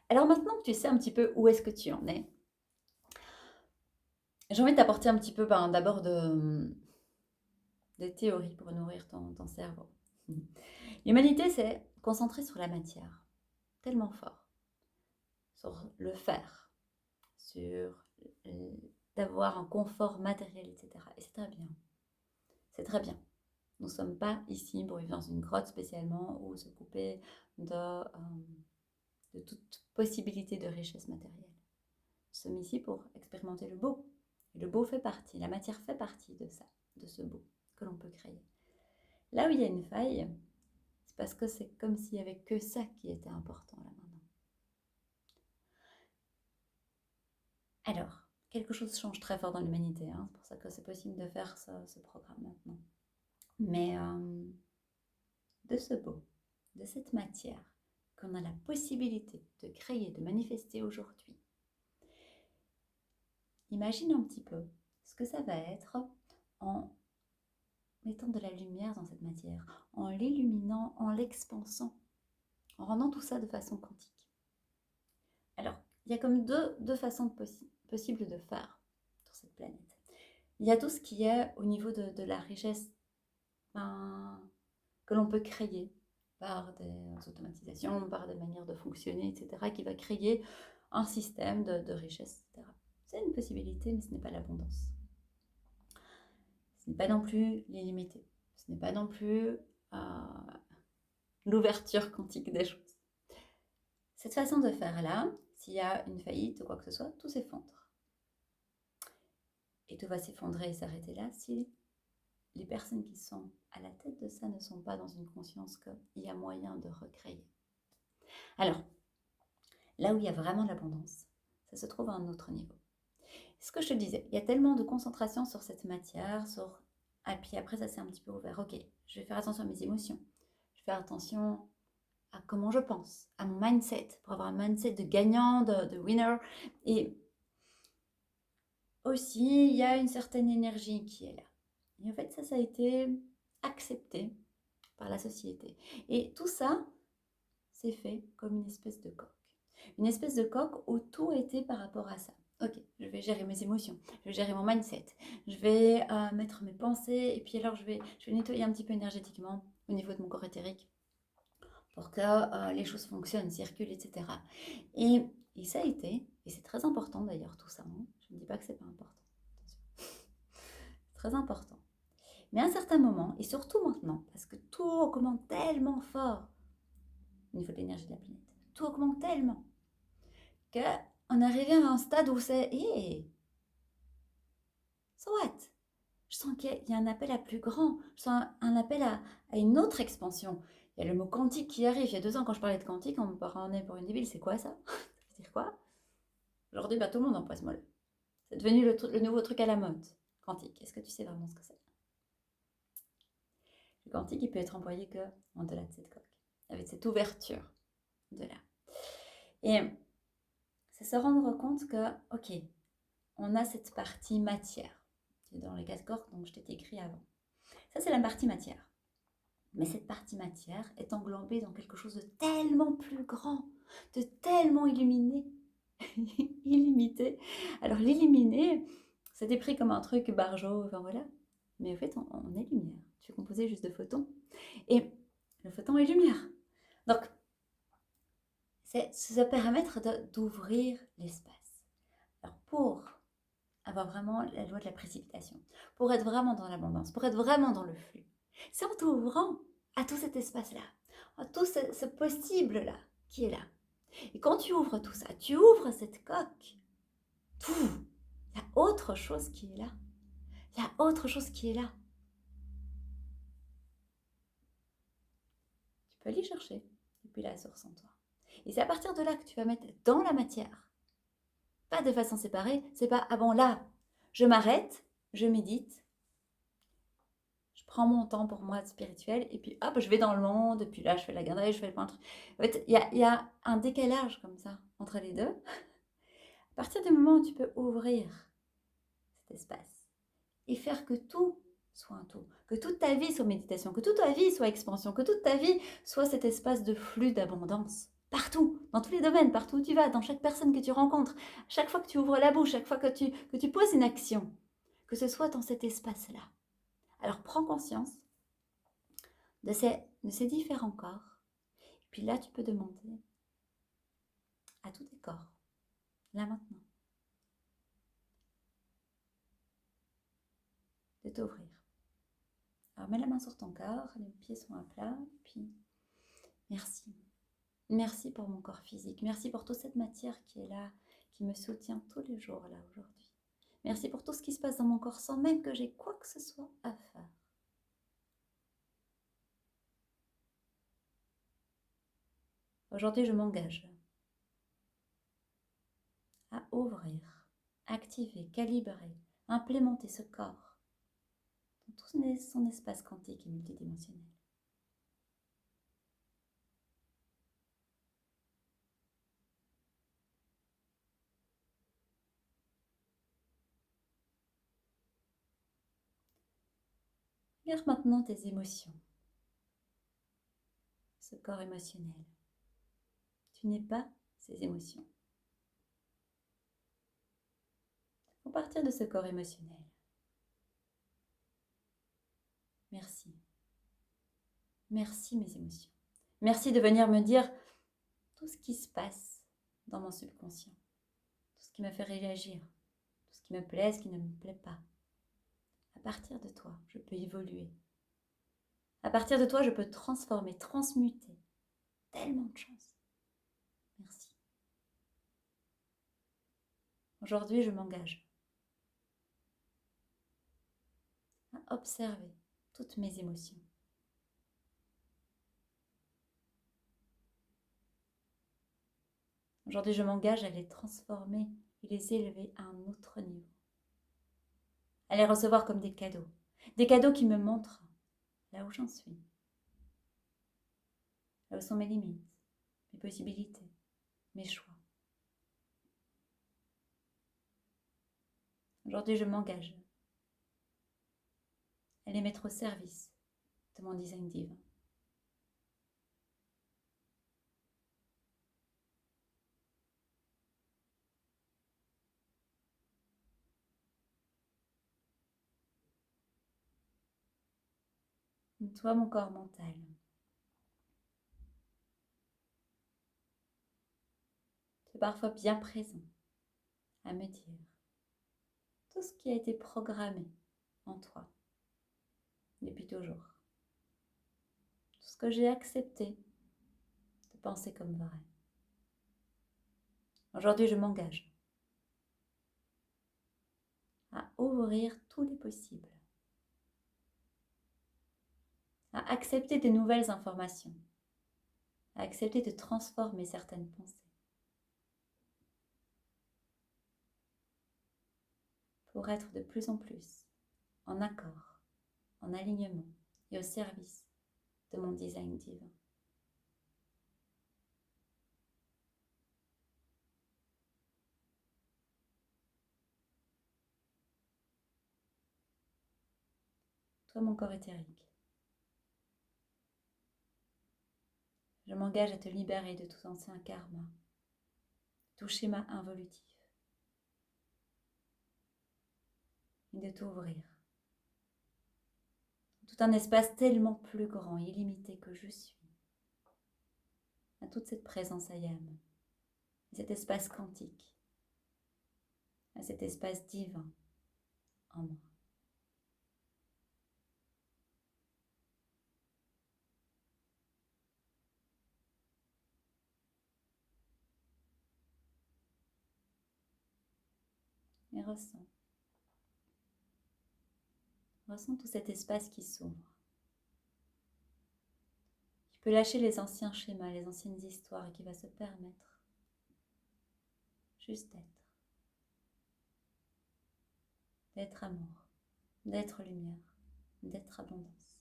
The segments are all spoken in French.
Alors maintenant que tu sais un petit peu où est-ce que tu en es, j'ai envie de t'apporter un petit peu d'abord des théories pour nourrir ton cerveau. L'humanité s'est concentrée sur la matière, tellement fort, sur le faire, sur d'avoir un confort matériel, etc. Et c'est très bien. C'est très bien. Nous ne sommes pas ici pour vivre dans une grotte spécialement ou se couper de toute possibilité de richesse matérielle. Nous sommes ici pour expérimenter le beau. Et le beau fait partie, la matière fait partie de ça, de ce beau que l'on peut créer. Là où il y a une faille, c'est parce que c'est comme s'il n'y avait que ça qui était important là maintenant. Alors, quelque chose change très fort dans l'humanité, hein, c'est pour ça que c'est possible de faire ce programme maintenant. Mais de ce beau, de cette matière qu'on a la possibilité de créer, de manifester aujourd'hui, imagine un petit peu ce que ça va être en mettant de la lumière dans cette matière, en l'illuminant, en l'expansant, en rendant tout ça de façon quantique. Alors, il y a comme deux façons possibles de faire sur cette planète. Il y a tout ce qui est au niveau de la richesse que l'on peut créer par des automatisations, par des manières de fonctionner, etc., qui va créer un système de richesse, etc. C'est une possibilité, mais ce n'est pas l'abondance. Ce n'est pas non plus l'illimité. Ce n'est pas non plus l'ouverture quantique des choses. Cette façon de faire-là, s'il y a une faillite ou quoi que ce soit, tout s'effondre. Et tout va s'effondrer et s'arrêter là si les personnes qui sont à la tête de ça ne sont pas dans une conscience qu'il y a moyen de recréer. Alors, là où il y a vraiment l'abondance, ça se trouve à un autre niveau. Ce que je te disais, il y a tellement de concentration sur cette matière, et puis après ça s'est un petit peu ouvert. Ok, je vais faire attention à mes émotions, je vais faire attention à comment je pense, à mon mindset, pour avoir un mindset de gagnant, de winner. Et aussi, il y a une certaine énergie qui est là. Et en fait, ça a été accepté par la société. Et tout ça, c'est fait comme une espèce de coque. Une espèce de coque où tout était par rapport à ça. Ok, je vais gérer mes émotions, je vais gérer mon mindset, je vais mettre mes pensées, et puis alors je vais nettoyer un petit peu énergétiquement au niveau de mon corps éthérique pour que les choses fonctionnent, circulent, etc. Et, et ça a été, et c'est très important d'ailleurs tout ça, hein. Je ne dis pas que c'est pas important, c'est très important. Mais à un certain moment, et surtout maintenant, parce que tout augmente tellement fort au niveau de l'énergie de la planète, tout augmente tellement, qu'on est arrivé à un stade où c'est, hey, so what? Je sens qu'il y a un appel à plus grand, je sens un appel à une autre expansion. Il y a le mot quantique qui arrive. Il y a 2 ans, quand je parlais de quantique, on me prenait pour une débile. C'est quoi ça? Ça veut dire quoi? Aujourd'hui, tout le monde emploie ce mot-là. C'est devenu le nouveau truc à la mode. Quantique. Est-ce que tu sais vraiment ce que c'est? Le quantique, il peut être employé que en delà de cette coque, avec cette ouverture de là. Et c'est se rendre compte que, ok, on a cette partie matière, qui est dans les 4 corps dont je t'ai écrit avant. Ça, c'est la partie matière. Mais cette partie matière est englobée dans quelque chose de tellement plus grand, de tellement illuminé, illimité. Alors l'illuminé, c'était pris comme un truc barjot, enfin voilà. Mais en fait, on est lumière. Tu es composé juste de photons. Et le photon est lumière. Donc, c'est se permettre d'ouvrir l'espace. Alors pour avoir vraiment la loi de la précipitation, pour être vraiment dans l'abondance, pour être vraiment dans le flux, c'est en t'ouvrant à tout cet espace-là, à tout ce possible-là qui est là. Et quand tu ouvres tout ça, tu ouvres cette coque, il y a autre chose qui est là. Il y a autre chose qui est là. Tu peux aller chercher depuis la source en toi. Et c'est à partir de là que tu vas mettre dans la matière. Pas de façon séparée, c'est pas, ah bon là, je m'arrête, je médite, je prends mon temps pour moi spirituel, et puis hop, je vais dans le monde, et puis là, je fais la garderie, je fais le peintre. En fait, il y a un décalage comme ça entre les deux. À partir du moment où tu peux ouvrir cet espace et faire que tout soit un tout, que toute ta vie soit méditation, que toute ta vie soit expansion, que toute ta vie soit cet espace de flux d'abondance, Partout, dans tous les domaines, partout où tu vas, dans chaque personne que tu rencontres, chaque fois que tu ouvres la bouche, chaque fois que tu poses une action, que ce soit dans cet espace-là. Alors prends conscience de ces différents corps. Puis là, tu peux demander à tous tes corps, là maintenant, de t'ouvrir. Alors mets la main sur ton corps, les pieds sont à plat, puis merci. Merci pour mon corps physique, merci pour toute cette matière qui est là, qui me soutient tous les jours là aujourd'hui. Merci pour tout ce qui se passe dans mon corps sans même que j'ai quoi que ce soit à faire. Aujourd'hui, je m'engage à ouvrir, activer, calibrer, implémenter ce corps dans tout son espace quantique et multidimensionnel. Regarde maintenant tes émotions, ce corps émotionnel. Tu n'es pas ces émotions. Pour partir de ce corps émotionnel, merci. Merci mes émotions. Merci de venir me dire tout ce qui se passe dans mon subconscient, tout ce qui me fait réagir, tout ce qui me plaît, ce qui ne me plaît pas. À partir de toi, je peux évoluer. À partir de toi, je peux transformer, transmuter. Tellement de chance. Merci. Aujourd'hui, je m'engage à observer toutes mes émotions. Aujourd'hui, je m'engage à les transformer et les élever à un autre niveau. À les recevoir comme des cadeaux. Des cadeaux qui me montrent là où j'en suis. Là où sont mes limites, mes possibilités, mes choix. Aujourd'hui, je m'engage à les mettre au service de mon design divin. Toi, mon corps mental, tu es parfois bien présent à me dire tout ce qui a été programmé en toi depuis toujours. Tout ce que j'ai accepté de penser comme vrai. Aujourd'hui, je m'engage à ouvrir tous les possibles, à accepter de nouvelles informations, à accepter de transformer certaines pensées pour être de plus en plus en accord, en alignement et au service de mon design divin. Toi, mon corps éthérique, je m'engage à te libérer de tout ancien karma, tout schéma involutif, et de t'ouvrir. Tout un espace tellement plus grand et illimité que je suis, à toute cette présence ayam, à cet espace quantique, à cet espace divin en moi. Et ressens tout cet espace qui s'ouvre. Qui peut lâcher les anciens schémas, les anciennes histoires et qui va se permettre juste d'être amour, d'être lumière, d'être abondance.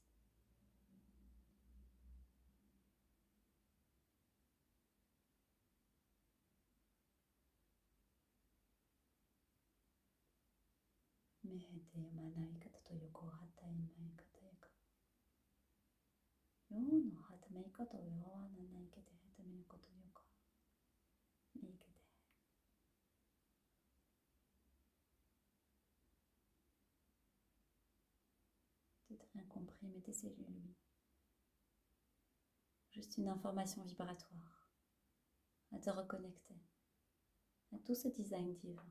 Mehete manai kata yoko hata imai kata yaka. Yo no hata mai kata yo ana nai kete heta mai koto yoko. incompris, mais tes cellules, oui. Juste une information vibratoire à te reconnecter à tout ce design divin.